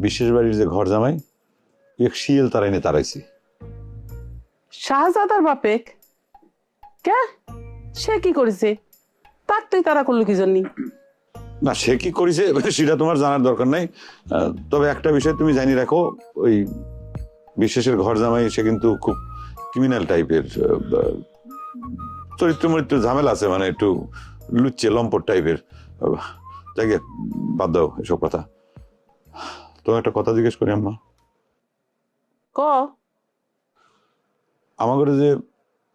বিশেষ বাড়ির যে ঘর জামাই এক শিয়াল তারাইনে তারাইছি। শাহজাদার বাপেক কে? সে কি করেছে? তাক তুই তারা করলো কি জন্য? না, সে কি করেছে সেটা তোমার জানার দরকার নাই। তবে একটা বিষয় তুমি জানি রাখো, ওই বিশেষের ঘর জামাই সে কিন্তু খুব ক্রিমিনাল টাইপের, চরিত্র মরিত্র ঝামেলা আছে, মানে একটু লুচ্চে লম্পট টাইপের। যাকে বাদ দাও এসব কথা। তোমার একটা কথা জিজ্ঞেস করি আম্মা, ক আমার ঘরে যে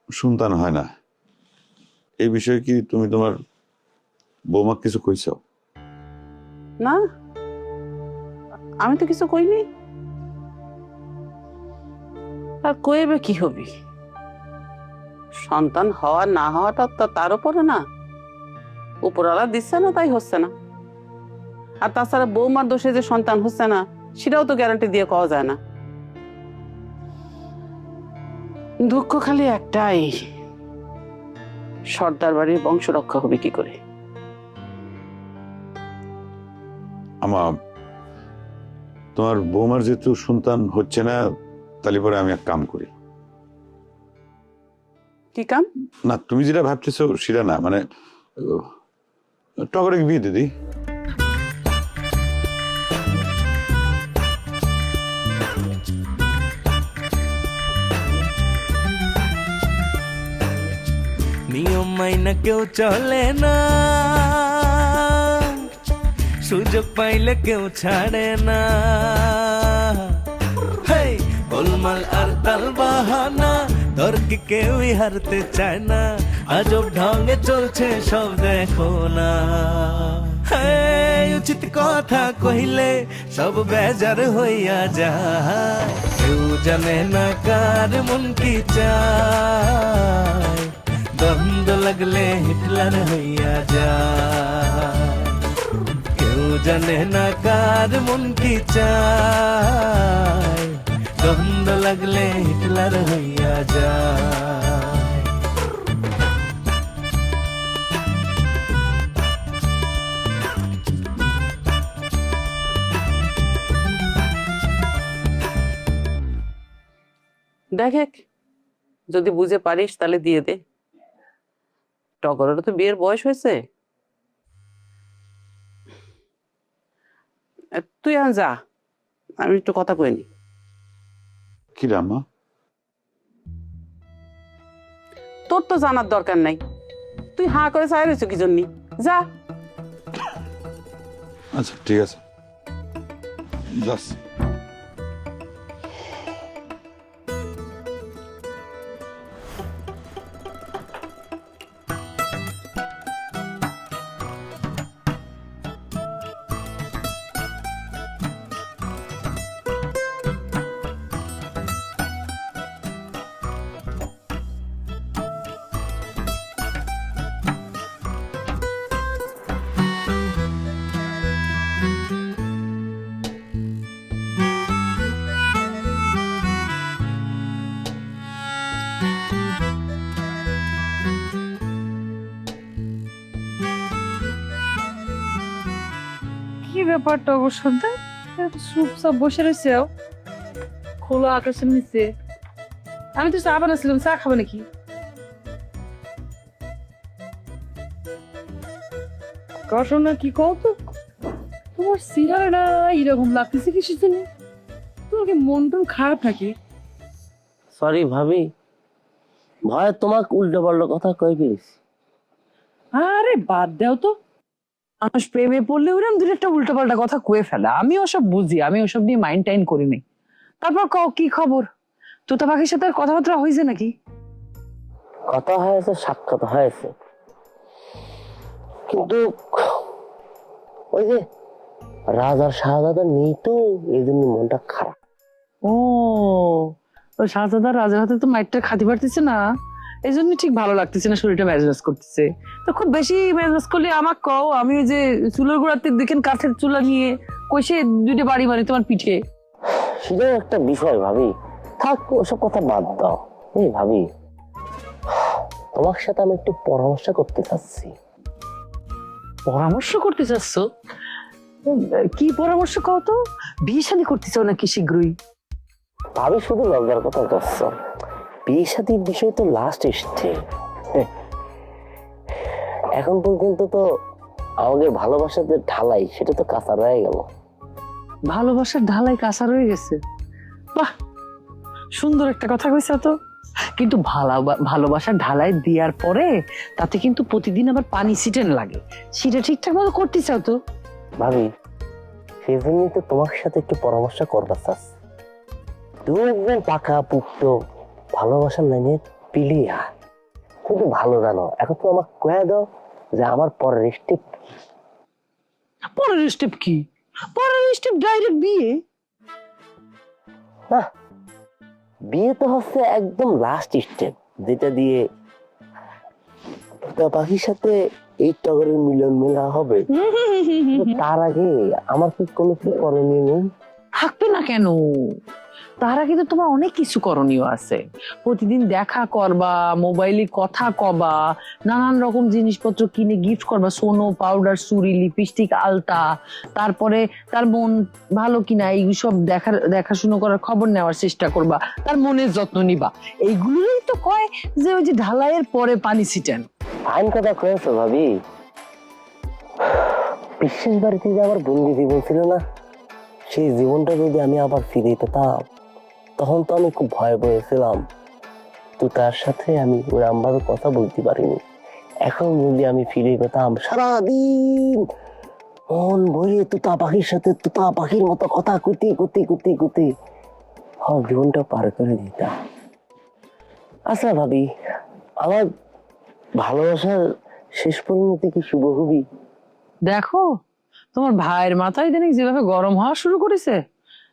সন্তান হয় না, এই বিষয়ে কি তুমি তোমার বৌমা কিছু কইছ? না, আমি তো কিছু কইনি। আর কইবে কি হবি? সন্তান হওয়া না হওয়াটা তো তার উপরে না, উপরওয়ালা দিচ্ছে না তাই হচ্ছে না। আর তাছাড়া বৌমার দোষে যে সন্তান হচ্ছে না সেটাও তো গ্যারান্টি দিয়ে কওয়া যায় না। দুঃখ খালি একটাই, সর্দার বাড়ির বংশ রক্ষা হবে কি করে? আমার তোমার বৌমার যেহেতু সন্তান হচ্ছে না, তাহলে পরে আমি এক কাম করি। কি কাম? না, তুমি যেটা ভাবতেছো সেটা না, মানে টগরে বিয়ে দিদি। নিয়ম মাইনা কেউ চলে না, সুযোগ পাইলে কেউ ছাড়ে না। হেই গোলমাল আর তাল বাহানা, তর্কে কেউই হারতে চায় না। আজব ঢঙ্গে চলছে সব দেখো না। হেই উচিত কথা কহিলে সব বেজার হইয়া যায়। কেউ জানে না কার মন কি চায়, দ্বন্দ্ব লাগলে হিটলার হইয়া যায়। কেউ জানে না কার মন কি চায়, দ্বন্দ্ব লাগলে হিটলার হইয়া যায়। দেখ, যদি বুঝে পারিস তাহলে দিয়ে দে। টগরেরও তো বিয়ের বয়স হয়েছে। তুই এখন যা, আমি একটু কথা কইনি। কি রে আম্মা? তোর তো জানার দরকার নাই, তুই হাঁ করে চাই রয়েছ কি জন্য? যা। আচ্ছা ঠিক আছে, যাস। কি ব্যাপারটা অবশ্য চুপচাপ বসে রয়েছে খোলা আকাশের নিচে। আমি তো চা বানাচ্ছিলাম, চা খাবো নাকি? রসনা কি কও তো, তোমার সিরাটা এরকম লাগতেছে কিসের জন্য? তোমার কি মন টন খারাপ নাকি? সরি ভাবি, ভয় তোমাকে উল্টো পাল্টো কথা কই গেছি। আরে বাদ দাও তো, মানুষ প্রেমে পড়লে ওরকম দু একটা উল্টো পাল্টা কথা কয়ে ফেলা। আমি ওসব বুঝি, আমি ওসব নিয়ে মাইন্ড টাইন করিনি। তারপর কও কি খবর? তোতা পাখির সাথে আর কথাবার্তা হয়েছে নাকি? কথা হয়েছে, সাক্ষাৎ হয়েছে, কিন্তু ওই যে রাজার শাহজাদা নেই তো, এই জন্য মনটা খারাপ। ও, ওই শাহজাদা রাজার হাতে তো মাইটটা খাতে পারতেছে না, এই জন্য ঠিক ভালো লাগতেছে না, শরীরটা ম্যাজরাজ করতেছে। তো খুব বেশি ম্যাজরাজ করলে আমাকে কও, আমি ওই যে চুলোর গোড়াতে দেখেন কাঠের চুলা নিয়ে কইসে দুইটা বাড়ি মারি তোমার পিঠে। সেটাও একটা বিষয় ভাবি, থাক ওসব কথা বাদ দাও। এই ভাবি, তোমার সাথে আমি একটু পরামর্শ করতে চাচ্ছি। পরামর্শ করতে চাচ্ছ? কি পরামর্শ কও তো? বিয়ে শাদী করতে চাও নাকি শীঘ্রই? ভাবি শুধু লজ্জার কথা করছো, বিয়ে শাদীর বিষয় তো লাস্ট স্টেজ। এখন পর্যন্ত তো আমাদের ভালোবাসার যে ঢালাই সেটা তো কাঁচা রয়ে গেল। ভালোবাসার ঢালাই কাঁচা রয়ে গেছে? বাহ, সুন্দর একটা কথা কইছো তো। কিন্তু ভালোবাসার ঢালাই দেওয়ার পরে তাতে কিন্তু প্রতিদিন আবার পানি ছিটান লাগে, সেটা ঠিকঠাক মতো করতে চাও তো? ভাবি সেই জন্যই তো তোমার সাথে একটু পরামর্শ করবার চাচ্ছি। তুমি একজন পাকা পুক্ত ভালোবাসার লাইনে পিলিয়া, কিন্তু ভালো জানো। এখন তো আমাকে কয়ে দাও যে আমার পরের স্টেপ। পরের স্টেপ কি? পরের স্টেপ ডাইরেক্ট বিয়ে? না, বিয়ে তো হচ্ছে একদম লাস্ট স্টেপ, যেটা দিয়ে পাখির সাথে এই টগরের মিলন মেলা হবে। তার আগে আমার কি কোনো কি করণীয় নেই? থাকবে না কেন? তার আগে তো তোমার অনেক কিছু করণীয় আছে। প্রতিদিন দেখা করবা, মোবাইলে কথা কবা, নানান রকম জিনিসপত্র কিনে গিফট করবা, সোনো, পাউডার, চুড়ি, লিপস্টিক, আলতা। তারপরে তার মন ভালো কিনা এইসব দেখাশুনো করার খবর নেওয়ার চেষ্টা করবা, তার মনের যত্ন নিবা। এইগুলোই তো কয় যে ওই যে ঢালাইয়ের পরে পানি ছিটান। ফাইন কথা কয়েছো ভাবি। বিশেষ বাড়িতে যে আমার বন্দি জীবন ছিল না, সেই জীবনটা যদি আমি আবার ফিরে পেতাম, তখন তো আমি খুব ভয় পেয়েছিলাম। তো তার সাথে আমি ওরকমভাবে কথা বলতে পারিনি। এখন যদি আমি ফিরে পেতাম, সারাদিন মন ভরে তুতা পাখির সাথে তুতা পাখির মতো কথা কুতি কুতি কুতি কুতি আমার জীবনটা পার করে দিতাম। আচ্ছা ভাবি, আমার ভালোবাসার শেষ পরিণতি কি শুভ হবি? দেখো, তোমার ভাইয়ের মাথায় ইদানিং যেভাবে গরম হওয়া শুরু করেছে,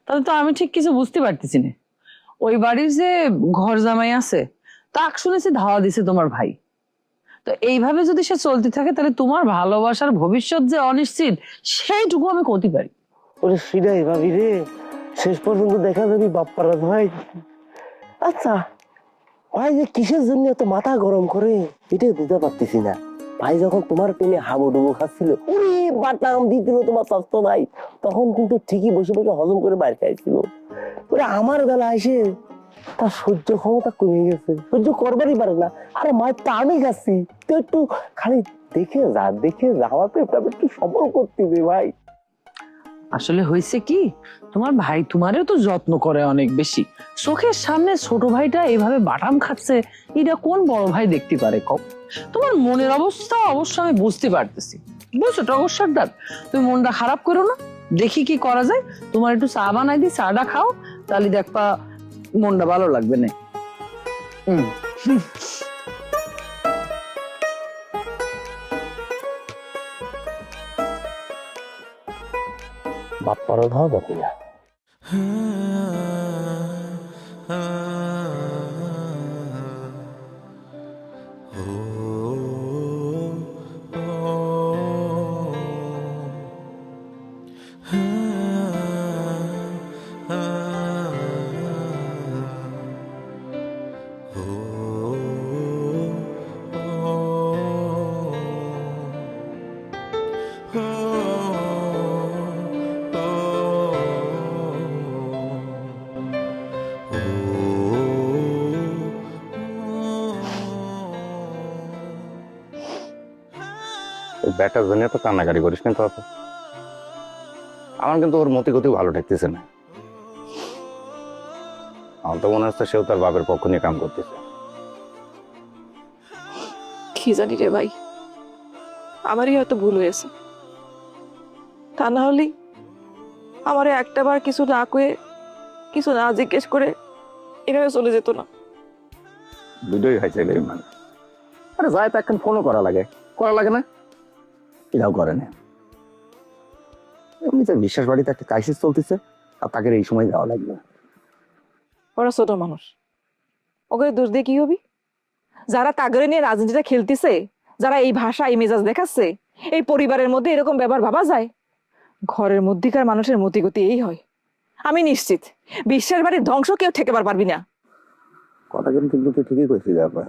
তাহলে তো আমি ঠিক কিছু বুঝতে পারতেছি না। ওই বাড়ির যে ঘর জামাই আছে, তাক শুনেছি ধাওয়া দিছে তোমার ভাই। তো এইভাবে যদি সে চলতে থাকে, তাহলে তোমার ভালোবাসার ভবিষ্যৎ যে অনিশ্চিত, সেইটুকু আমি করতে পারি। ওরে সিরাই ভাবি রে, শেষ পর্যন্ত দেখা যাবি বাপ্পারা ভাই। আচ্ছা ভাই যে কিসের জন্য এত মাথা গরম করে, এটা বুঝতে পারতেছি না। ভাই যখন তোমার প্রেমে হাবুডুবু খাচ্ছিল, ওরে বাটাম দিছিল তোমার স্বাস্থ্য ভাই, তখন কিন্তু ঠিকই বসে বসে হজম করে বাইরে খাইছিল। ওরে আমার বেলা এসে তার সহ্য ক্ষমতা কমে গেছে, সহ্য করবারই পারে না। আরে মায়ের তা আমি খাচ্ছি, তো একটু খালি দেখে যা আমার পেটটা একটু সবল করতে দে ভাই। আসলে হয়েছে কি, তোমার ভাই তোমারও তো যত্ন করে অনেক বেশি। চোখের সামনে ছোট ভাইটা এভাবে বাটাম খাচ্ছে, এটা কোন বড় ভাই দেখতে পারে কও? তোমার মনের অবস্থা অবশ্য আমি বুঝতে পারতেছি। বুঝছো টগর সর্দার, তুমি মনটা খারাপ করো না। দেখি কি করা যায়। তোমার একটু চা বানাই দিই, চাটা খাও, তাহলে দেখবা মনটা ভালো লাগবে না। বাপ্পারও ধাও বাকি না। ব্যাটার জন্য তো কান্নাকাটি করিস না তো। আমার কিন্তু ওর মতি গতি ভালো ঠেকতেছে না। আমার তো মনে হচ্ছে সেও তার বাপের পক্ষ নিয়ে কাম করতেছে। কি জানি রে ভাই, আমারই হয়তো ভুল হয়েছে। তা না হলে আমারে একটা বার কিছু না কয়ে, কিছু না জিজ্ঞেস করে এভাবে চলে যেত না। দুটোই হয়েছে মানে। আরে যাই তো এখন ফোনও করা লাগে না, এটাও করে না। এমনিতে বিশ্বাস বাড়িতে একটা ক্রাইসিস চলতেছে, আর তাকে এই সময় যাওয়া লাগবে। ওরা ছোট মানুষ, ওকে দোষ দিয়ে কি হবি? যারা তাগরে নিয়ে রাজনীতিটা খেলতেছে, যারা এই ভাষা এই মেজাজ দেখাচ্ছে, এই পরিবারের মধ্যে এরকম ব্যাপার ভাবা যায়? ঘরের মধ্যেকার মানুষের মতিগতি এই হয়। আমি নিশ্চিত বিশ্বের বাড়ির ধ্বংস কেউ ঠেকেবার পারবি না। কথা কিন্তু তুই ঠিকই কইছিস ব্যাপার।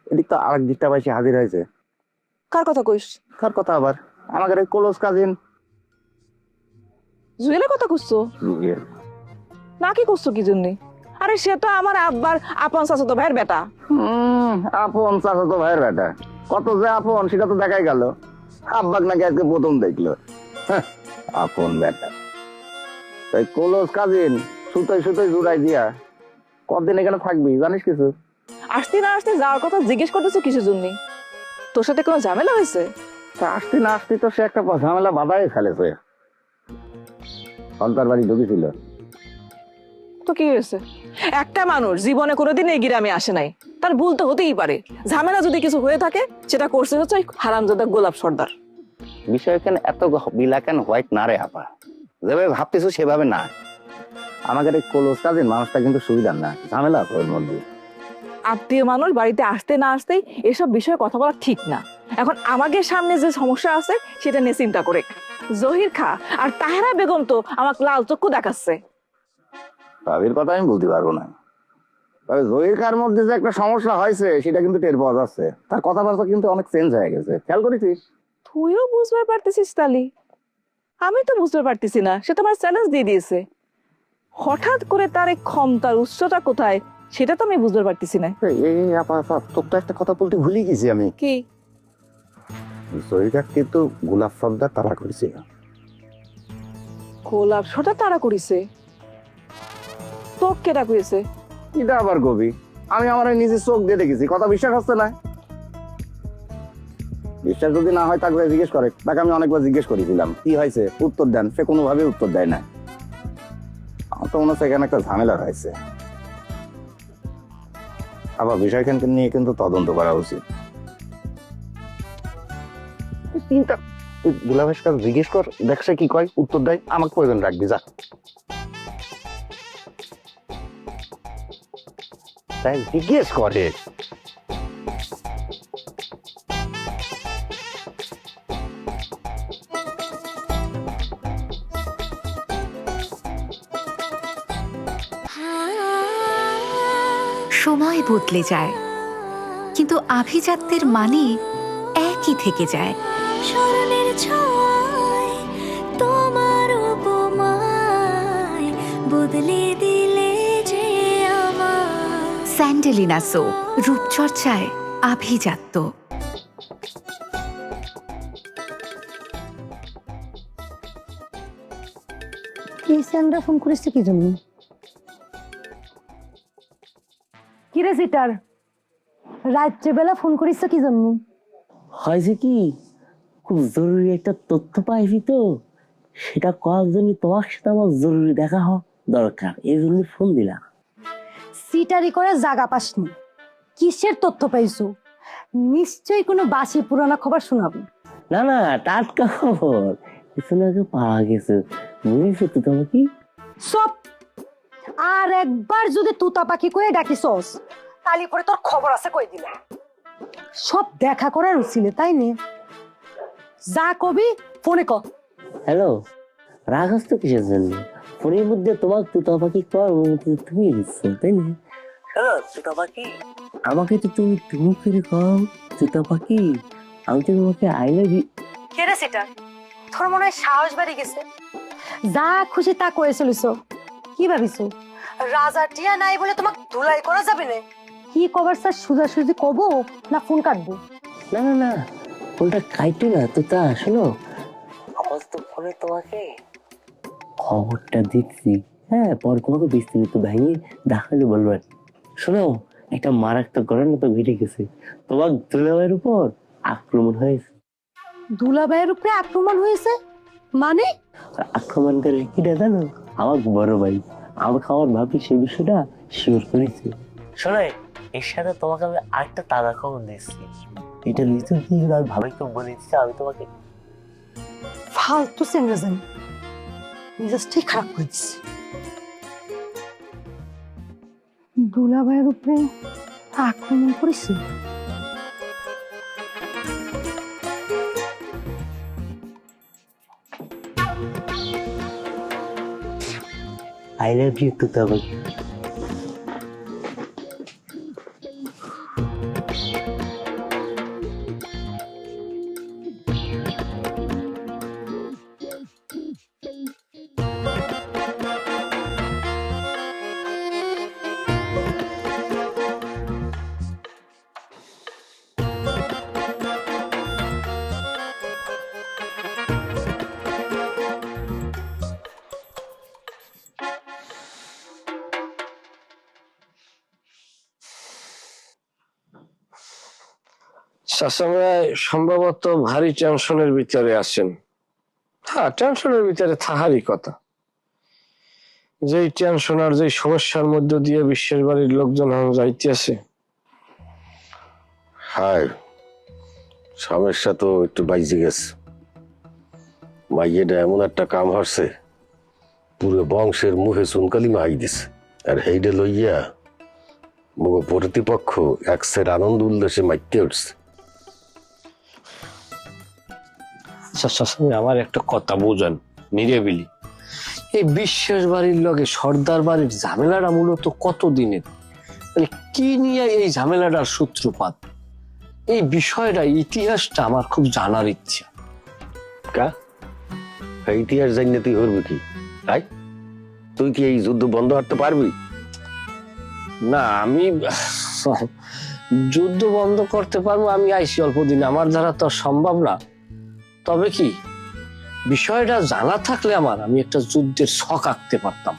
এদিক তো আরেক দিকটা পাইছি হাজির হয়েছে। কার কথা কইস? কার কথা আবার? আমাদের ক্লোজ কাজিন জুয়েলের কথা করছো রুহিয়ের না? কি করছো কি জন্যে? আরে সে তো আমার আব্বার আপন চাচাতো ভাইয়ের বেটা। আপন চাচাতো ভাইয়ের বেটা, কত যে আপন সেটা তো দেখাই গেল। আব্বাক নাকি আজকে প্রথম দেখলো। হ্যাঁ, আপন বেটা তাই ক্লোজ কাজিন, সুতোই সুতোই জুড়াই দিয়া কতদিন এখানে থাকবি জানিস কিছু? আসতে না আসতে যাওয়ার কথা জিজ্ঞেস করতেছো কিসের জন্য? তোর সাথে কোনো ঝামেলা হয়েছে? তা আসতে না আসতে তো সে একটা ঝামেলা বাধাই ফেলেছে। সন্তার বাড়ি ঢুকেছিল। তো কি হয়েছে? একটা মানুষ জীবনে কোনোদিন এই গ্রামে আসে নাই, তার ভুল তো হতেই পারে। ঝামেলা যদি কিছু হয়ে থাকে সেটা করছে হচ্ছে ওই হারামজাদা গোলাপ সর্দার। বিষয় এখানে এত ব্ল্যাক অ্যান্ড হোয়াইট না রে আপা, যেভাবে ভাবতেছো সেভাবে না। আমাদের এই ক্লোজ কাজিন মানুষটা কিন্তু সুবিধার না, ঝামেলা আছে ওর মধ্যে। আত্মীয় মানুষ বাড়িতে আসতে না আসতেই এসব বিষয়ে কথা বলা ঠিক না। এখন আমাদের সামনে যে সমস্যা আছে সেটা নিয়ে চিন্তা করে জহির খা আর তাহেরা বেগম তো আমাকে লাল চক্ষু দেখাচ্ছে। তাদের কথা আমি বলতে পারবো না, তবে জহিরকার মধ্যে যে একটা সমস্যা হয়েছে সেটা কিন্তু টের পাওয়া যাচ্ছে। তার কথাবার্তা কিন্তু অনেক চেঞ্জ হয়ে গেছে, খেয়াল করেছিস? তুইও বুঝতে পারতেছিস তালি? আমি তো বুঝতে পারতেছি না। সে তোমার চ্যালেঞ্জ দিয়ে দিয়েছে, হঠাৎ করে তার এই ক্ষমতার উৎসটা কোথায় সেটা তো আমি বুঝতে পারতেছি না। এই আপা তোর তো একটা কথা বলতে ভুলে গেছি আমি। কি? জহিরকার কিন্তু গোলাপ সর্দার তারা করেছে। গোলাপ সটা তারা করিছে? তো কেটা করেছে? এটা আবার কবি, আমি আমার নিজের চোখ দিয়ে দেখেছি, কথা বিশ্বাস হচ্ছে না। বিশ্বাস যদি না হয় তাকে জিজ্ঞেস করে, তাকে আমি অনেকবার জিজ্ঞেস করেছিলাম কি হয়েছে, উত্তর দেন, সে কোনোভাবে উত্তর দেয় না। আমার তো মনে হচ্ছে এখানে একটা ঝামেলা হয়েছে। আবার বিষয়খানকে নিয়ে কিন্তু তদন্ত করা উচিত। তিনটা গুলাবের কাছে জিজ্ঞেস কর, দেখ সে কি কয়, উত্তর দেয়, আমাকে প্রয়োজন রাখবি যা। তাই জিজ্ঞেস করে। সময় বদলে যায়, কিন্তু আভিজাত্যের মানে একই থেকে যায়। স্মরণের ছোঁয়ায় তোমার উপমায় বদলে দিলে যে আমার। স্যান্ডেলিনা সো, রূপচর্চায় আভিজাত্য। ক্রিস্টিয়ানরা ফোন করেছে কি জন্য? কিরে সিটার, রাত্রেবেলা ফোন করিস কি জন্য? হয়েছে কি, খুব জরুরি একটা তথ্য পাইছি তো, সেটা করার জন্য তোমার সাথে আমার জরুরি দেখা হওয়া দরকার, এই জন্য ফোন দিলাম। সিটারি করে জাগা পাসনি, কিসের তথ্য পাইছো? নিশ্চয়ই কোনো বাসি পুরানো খবর শোনাবি। না না, টাটকা খবর, কিছু আগে পাওয়া গেছে, বুঝেছো তো তোমাকে? সব আর একবার যদি তুতা পাখি কয়ে ডাকিছস তালি পরে তোর খবর আছে কই দিলে। সব দেখা করার উচিলে তাই নে, যা কবি ফোনে ক। হ্যালো, রাগাস তো কিসের জন্য? ফোনের মধ্যে তোমার তুতা পাখি কর তুমি দিচ্ছ তাই না? হ্যালো তুতা পাখি, আমাকে তো তুমি তুমি করে কও। তুতা পাখি, আমি তো তোমাকে আই লাভ ইউ। কে রে সেটা? তোর মনে হয় সাহস বাড়ি গেছে, যা খুশি তা কয়ে চলিস। কি ভাবিস রাজা টিয়া নাই বলে তোমাকে ধুলাই করা যাবে না? কি কবার স্যার সোজাসুজি কব না ফোন কাটবো? না না না, ফোনটা কাইটে না তুতা, শোনো আপাতত তো ফোনে তোমাকে খবরটা দিচ্ছি, হ্যাঁ পর তোমাকে বিস্তারিত ভেঙে দেখালে বলবো। শোনো, একটা মারাত্মক ঘটনা তো ঘটে গেছে, তোমার দুলাভাইয়ের উপর আক্রমণ হয়েছে। দুলাভাইয়ের উপরে আক্রমণ হয়েছে মানে? আক্রমণকারী কিটা জানো? আমার বড় ভাই, আমাকে আমার ভাবি সেই বিষয়টা শিওর করেছে। শোনাই, এর সাথে তোমাকে আমি আরেকটা তাজা খবর দিচ্ছি, এটা নিচে দিয়ে আর ভাবিকে বলে দিচ্ছি আমি তোমাকে। ফালতু সেন্দ্রাজন মেজাজটাই খারাপ করেছি। দুলাভাইয়ের উপরে আক্রমণ করেছি? আই লাভ ইউ তুতা ভাই। চাষারা সম্ভবত ভারী টেনশনের ভিতরে আছেন। হ্যাঁ, টেনশনের ভিতরে থাহারই কথা। যেই টেনশন আর যেই সমস্যার মধ্য দিয়ে বিশ্বের বাড়ির লোকজন যাইতেছে। হায়, সমস্যা তো একটু বাইজে গেছে। মাইয়েটা এমন একটা কাম হচ্ছে, পুরো বংশের মুখে চুনকালি মাই দিছে। আর হেইডে লইয়া মুখ প্রতিপক্ষ এক সের আনন্দ উল্লাসে মাইতে উঠছে। আমার একটা কথা বোঝান নিরেবিলি, এই বিশ্বের বাড়ির লগে সর্দার বাড়ির ঝামেলাটা মূলত কত দিনের, মানে কি নিয়ে এই ঝামেলাটার সূত্রপাত, এই বিষয়টা ইতিহাসটা আমার খুব জানার ইচ্ছা। কা ইতিহাস জানি তুই করবি কি? তাই তুই কি এই যুদ্ধ বন্ধ করতে পারবি? না, আমি যুদ্ধ বন্ধ করতে পারবো, আমি আইসি অল্প দিন, আমার দ্বারা তো সম্ভব না। তবে কি বিষয়টা জানা থাকলে আমি একটা যুদ্ধের ছক আঁকতে পারতাম,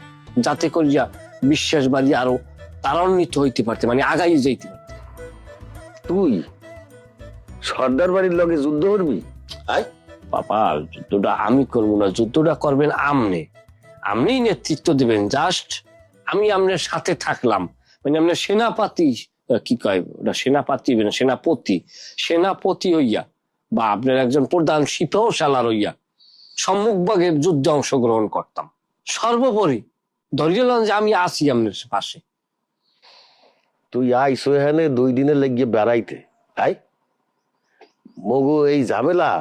যাতে করিয়া বিশ্বাস বাড়ি আরো ত্বরান্বিত হইতে পারতে, মানে আগাই যাইতে পারতে। তুই সর্দার বাড়ির লগে যুদ্ধ করবি? বাবা, যুদ্ধটা আমি করবো না, যুদ্ধটা করবেন আপনিই নেতৃত্ব দিবেন। জাস্ট আমি আপনার সাথে থাকলাম, মানে আপনার সেনাপতি, কি কয় ওটা, সেনাপতি সেনাপতি হইয়া, বা আপনার একজন প্রধান সিপাহশালার হইয়া সম্মুখভাগে যুদ্ধে অংশগ্রহণ করতাম। সর্বোপরি ধরিলাম যে আমি আছি আপনার পাশে। তুই আইসো এখানে 2 দিনের লেগে বেড়াইতে, তাই মগু এই ঝামেলা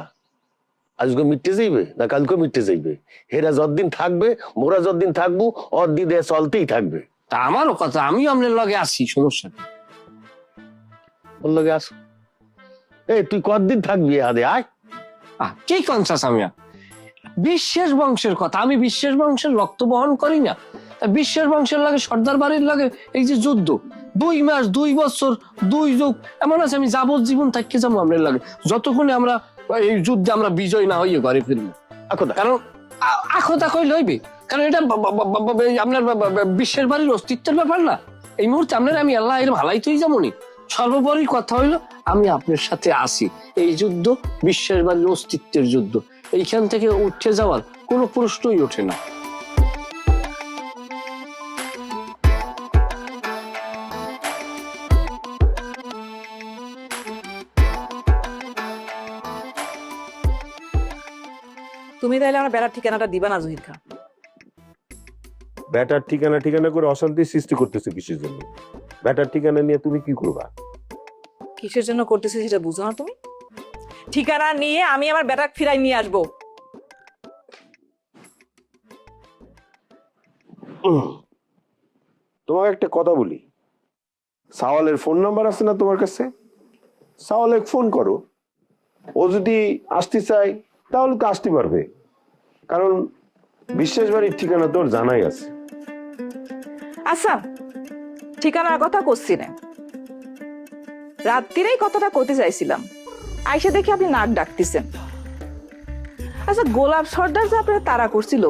আজকে মিটতে যাইবে না কালকে মিটতে যাইবে? হেরা যতদিন থাকবে, মোরা যতদিন থাকবো, অদিনে চলতেই থাকবে। তা আমারও কথা, আমিও আপনার লগে আছি, সমস্যা নেই। ওর লগে আসো। এই তুই কতদিন থাকবি আদে? আয় কি কনসাস আমি বিশ্বাস বংশের কথা, আমি বিশ্বাস বংশের রক্ত বহন করি না? বিশ্বাস বংশের লাগে সর্দার বাড়ির লাগে এই যে যুদ্ধ, 2 মাস 2 বছর 2 যুগ এমন আছে, আমি যাবজ্জীবন থাকতে যাবো আপনার লাগে, যতক্ষণে আমরা এই যুদ্ধে আমরা বিজয় না হইয়ে ঘরে ফিরবো। কারণ আখতা কইলে হইবে, কারণ এটা আপনার বিশ্বের বাড়ির অস্তিত্বের ব্যাপার না। এই মুহূর্তে আপনার আমি আল্লাহ এর ভালাই তুই যেমনই, সর্বোপরি কথা হইলো আমি আপনার সাথে আছি। এই যুদ্ধ বিশ্বের বাড়ির অস্তিত্বের যুদ্ধ, এইখান থেকে উঠে যাওয়ার কোনো প্রশ্নই ওঠে না। তুমি তাইলে আমার বেড়ার ঠিকানাটা দিবা না জহির খা? ব্যাটার ঠিকানা করে অশান্তি সৃষ্টি করতেছে কিসের জন্য? ব্যাটার ঠিকানা নিয়ে তুমি কি করবা? কিসের জন্য করতেছি সেটা বুঝো না তুমি? ঠিকানা নিয়ে আমি আমার বেটাক ফিরাই নিয়ে আসবো। তোমাকে একটা কথা বলি, সাওয়ালের ফোন নাম্বার আছে না তোমার কাছে? সাওয়ালে ফোন করো, ও যদি আসতে চায় তাহলে তো আসতে পারবে, কারণ বিশ্বাস বাড়ির ঠিকানা তোর জানাই আছে। আচ্ছা, ঠিকানার কথা করছি না, রাত্রিরেই কথাটা করতে চাইছিলাম, আইসা দেখি আপনি নাক ডাকতেছেন। আচ্ছা, গোলাপ সর্দার যে আপনার তাড়া করছিল,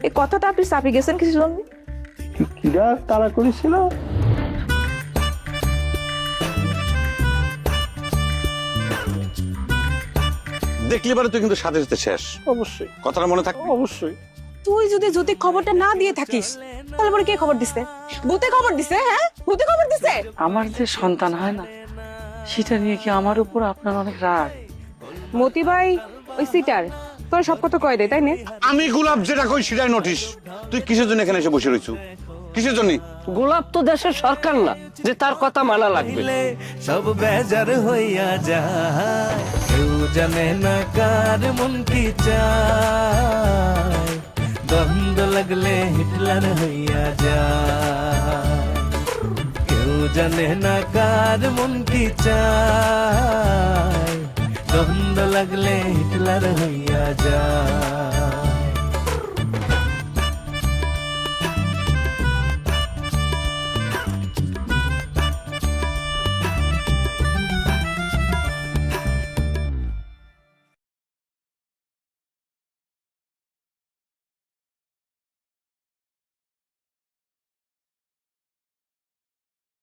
এই কথাটা আপনি চাপি গেছেন কিছু জন্য? কিরা তারা করেছিল? দেখলি পারে তুই কিন্তু সাথে সাথে শেষ। অবশ্যই কথাটা মনে থাকবে। অবশ্যই। তুই যদি খবরটা না দিয়ে থাকিস, তাহলে পরে কে খবর দিছে? ভূতে খবর দিছে? হ্যাঁ, ভূতে খবর দিছে। আমার যে সন্তান হয় না, সেটা নিয়ে কি আমার উপর আপনার অনেক রাগ? মতি ভাই ওই সিটার তোর সব কথা কয় দেয়, তাই না? আমি গোলাপ যেটা কই সেটাই নোটিশ। তুই কিসের জন্য এখানে এসে বসে রইছু? কিসের জন্য? গোলাপ তো দেশের সরকার না যে তার কথা মানা লাগবে। সব বেজার হইয়া যায়, কেউ জানে না কার মন কি চায়, দ্বন্দ্ব লাগলে হিটলার হইয়া যায়, কেউ জানে না কার মন কি চায়, দ্বন্দ্ব লাগলে হিটলার হইয়া যায়।